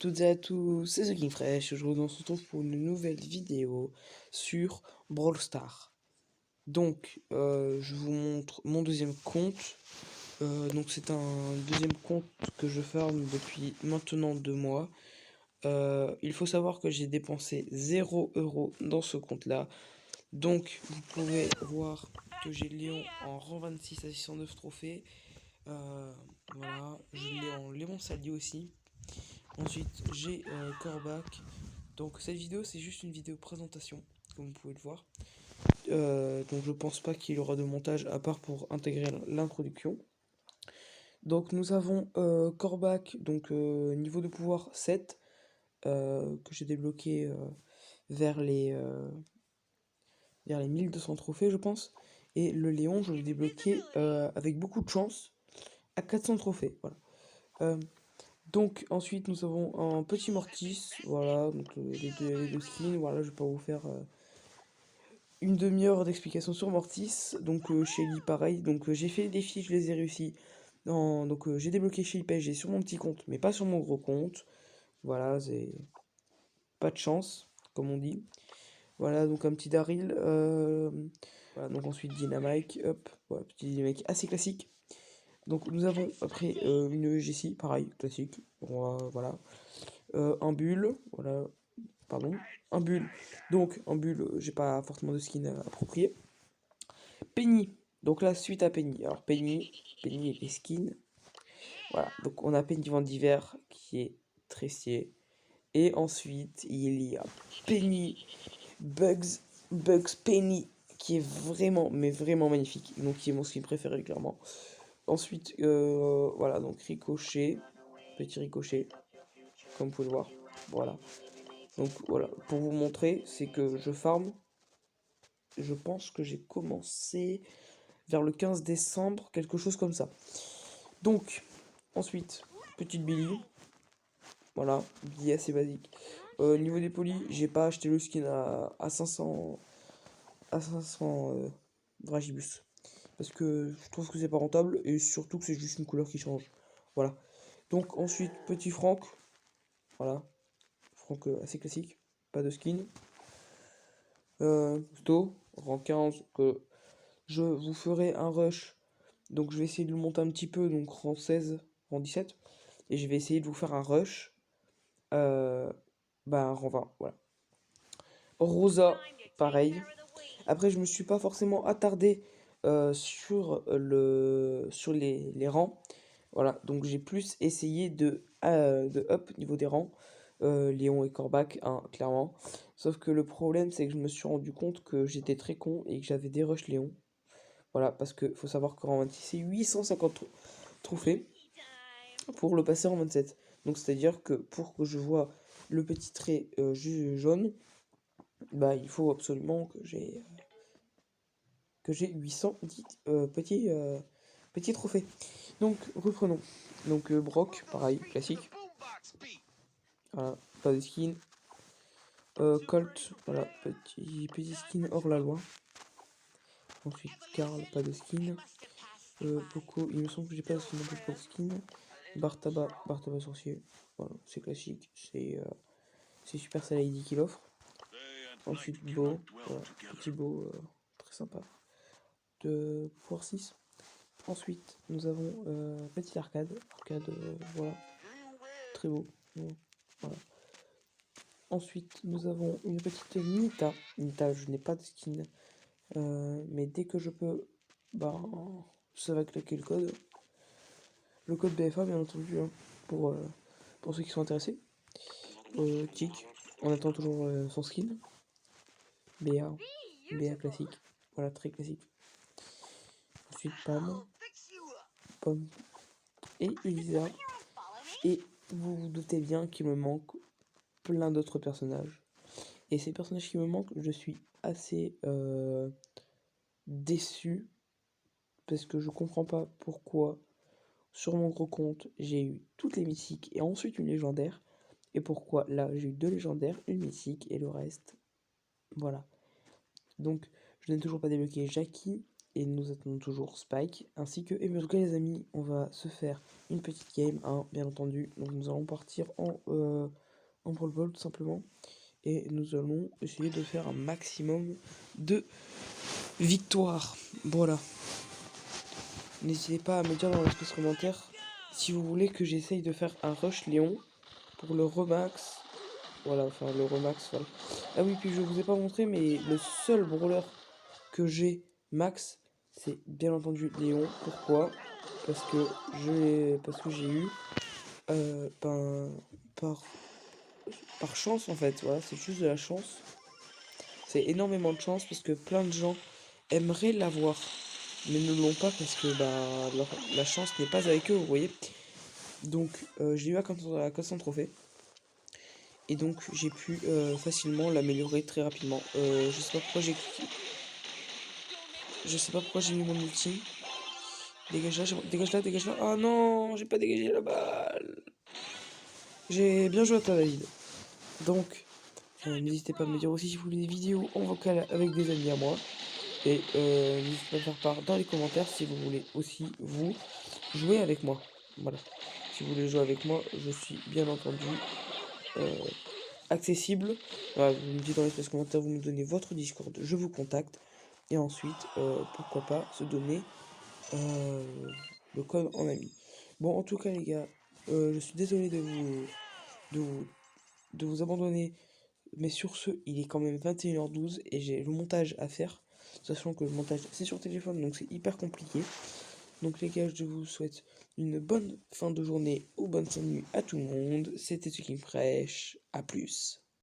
toutes et à tous, c'est The King Fresh. Aujourd'hui, on se retrouve pour une nouvelle vidéo sur Brawl Stars. Donc, je vous montre mon deuxième compte. Donc, c'est un deuxième compte que je farm depuis maintenant 2 mois. Il faut savoir que j'ai dépensé 0 € dans ce compte-là. Donc, vous pouvez voir que j'ai Léon en rang 26 à 609 trophées. Voilà, je l'ai en Léon Salier aussi. Ensuite, j'ai Corbac. Donc, cette vidéo, c'est juste une vidéo présentation, comme vous pouvez le voir. Donc, je pense pas qu'il y aura de montage à part pour intégrer l'introduction. Donc, nous avons Corbac, donc niveau de pouvoir 7, que j'ai débloqué vers les 1200 trophées, je pense. Et le Léon, je l'ai débloqué avec beaucoup de chance à 400 trophées. Voilà. Donc ensuite nous avons un petit Mortis, voilà, donc les deux skins, voilà, je vais pas vous faire une demi-heure d'explication sur Mortis. Donc Shelly pareil, donc j'ai fait les défis, je les ai réussi. Donc j'ai débloqué Shelly PSG sur mon petit compte, mais pas sur mon gros compte. Voilà, c'est pas de chance, comme on dit. Voilà, donc un petit Daryl, voilà, donc ensuite Dynamite, hop, voilà, petit Dynamite assez classique. Donc nous avons après une Jessie, pareil, classique, voilà. Un bulle, voilà, pardon, un bulle. Donc un bulle, j'ai pas forcément de skin approprié. Penny, donc là suite à Penny. Alors Penny et les skins. Voilà, donc on a Penny Vent d'hiver qui est très stylé. Et ensuite il y a Penny Bugs Penny qui est vraiment, mais vraiment magnifique. Donc qui est mon skin préféré clairement. Ensuite, voilà, donc Ricochet, petit Ricochet, comme vous pouvez le voir. Voilà. Donc voilà, pour vous montrer, c'est que je farm. Je pense que j'ai commencé vers le 15 décembre, quelque chose comme ça. Donc, ensuite, petite Billy. Voilà, Billy assez basique. Niveau des polis, j'ai pas acheté le skin à 500 Dragibus. Parce que je trouve que c'est pas rentable et surtout que c'est juste une couleur qui change. Voilà. Donc ensuite, petit Franck. Voilà. Franck assez classique. Pas de skin. Sto, rang 15, que je vous ferai un rush. Donc je vais essayer de le monter un petit peu, donc rang 16, rang 17. Et je vais essayer de vous faire un rush. Rang 20, voilà. Rosa, pareil. Après, je me suis pas forcément attardé sur les rangs. Voilà, donc j'ai plus essayé de up niveau des rangs. Léon et Corbac, hein, clairement. Sauf que le problème, c'est que je me suis rendu compte que j'étais très con et que j'avais des rushs Léon. Voilà, parce que faut savoir qu'en 26, c'est 850 trophées pour le passer en 27. Donc c'est-à-dire que pour que je vois le petit trait jaune, bah il faut absolument que j'ai 810 petits trophées. Donc reprenons. Donc Brock, pareil, classique. Voilà, pas de skin. Colt, voilà, petit skin hors la loi. Ensuite Karl, pas de skin. Poco, il me semble que j'ai pas de skin, donc pas de skin. Bartaba sorcier, voilà, c'est classique, c'est Super Lady qui l'offre. Ensuite Beau, voilà, petit Beau, très sympa, de pouvoir 6. Ensuite nous avons petit arcade, voilà, très beau, voilà. Ensuite nous avons une petite Nita, je n'ai pas de skin, mais dès que je peux, bah ça va claquer le code. Le code BFA bien entendu, hein, pour ceux qui sont intéressés. Tic, on attend toujours son skin. BA classique, voilà, très classique. Ensuite Pomme et Elisa. Et vous vous doutez bien qu'il me manque plein d'autres personnages. Et ces personnages qui me manquent, je suis assez déçu. Parce que je comprends pas pourquoi sur mon gros compte j'ai eu toutes les mythiques et ensuite une légendaire. Et pourquoi là j'ai eu 2 légendaires, une mythique et le reste. Voilà. Donc je n'ai toujours pas débloqué Jackie. et nous attendons toujours Spike ainsi que Emerald. En tout cas les amis, on va se faire une petite game, hein, bien entendu. Donc nous allons partir en Brawl Ball tout simplement. Et nous allons essayer de faire un maximum de victoires. Voilà. N'hésitez pas à me dire dans l'espace commentaire si vous voulez que j'essaye de faire un rush Léon pour le remax. Voilà, enfin le remax, voilà. Ah oui, puis je vous ai pas montré, mais le seul brawler que j'ai max, c'est bien entendu Léon. Pourquoi? Parce que j'ai eu par chance en fait. Voilà, c'est juste de la chance. C'est énormément de chance parce que plein de gens aimeraient l'avoir, mais ne l'ont pas parce que la chance n'est pas avec eux, vous voyez. Donc j'ai eu à 400 trophées. Et donc j'ai pu facilement l'améliorer très rapidement. Je sais pas pourquoi j'ai cliqué. Je sais pas pourquoi j'ai mis mon ulti. Dégage là, dégage là, dégage là. Oh non, j'ai pas dégagé la balle. J'ai bien joué à toi, David. Donc, n'hésitez pas à me dire aussi si vous voulez des vidéos en vocal avec des amis à moi. Et n'hésitez pas à faire part dans les commentaires si vous voulez aussi, vous, jouer avec moi. Voilà. Si vous voulez jouer avec moi, je suis bien entendu accessible. Voilà, vous me dites dans l'espace commentaire, vous me donnez votre Discord, je vous contacte. Et ensuite, pourquoi pas se donner le code en ami. Bon, en tout cas, les gars, je suis désolé de vous, de vous abandonner. Mais sur ce, il est quand même 21h12 et j'ai le montage à faire. Sachant que le montage, c'est sur téléphone, donc c'est hyper compliqué. Donc les gars, je vous souhaite une bonne fin de journée ou bonne fin de nuit à tout le monde. C'était ce qui me fraîche. À plus.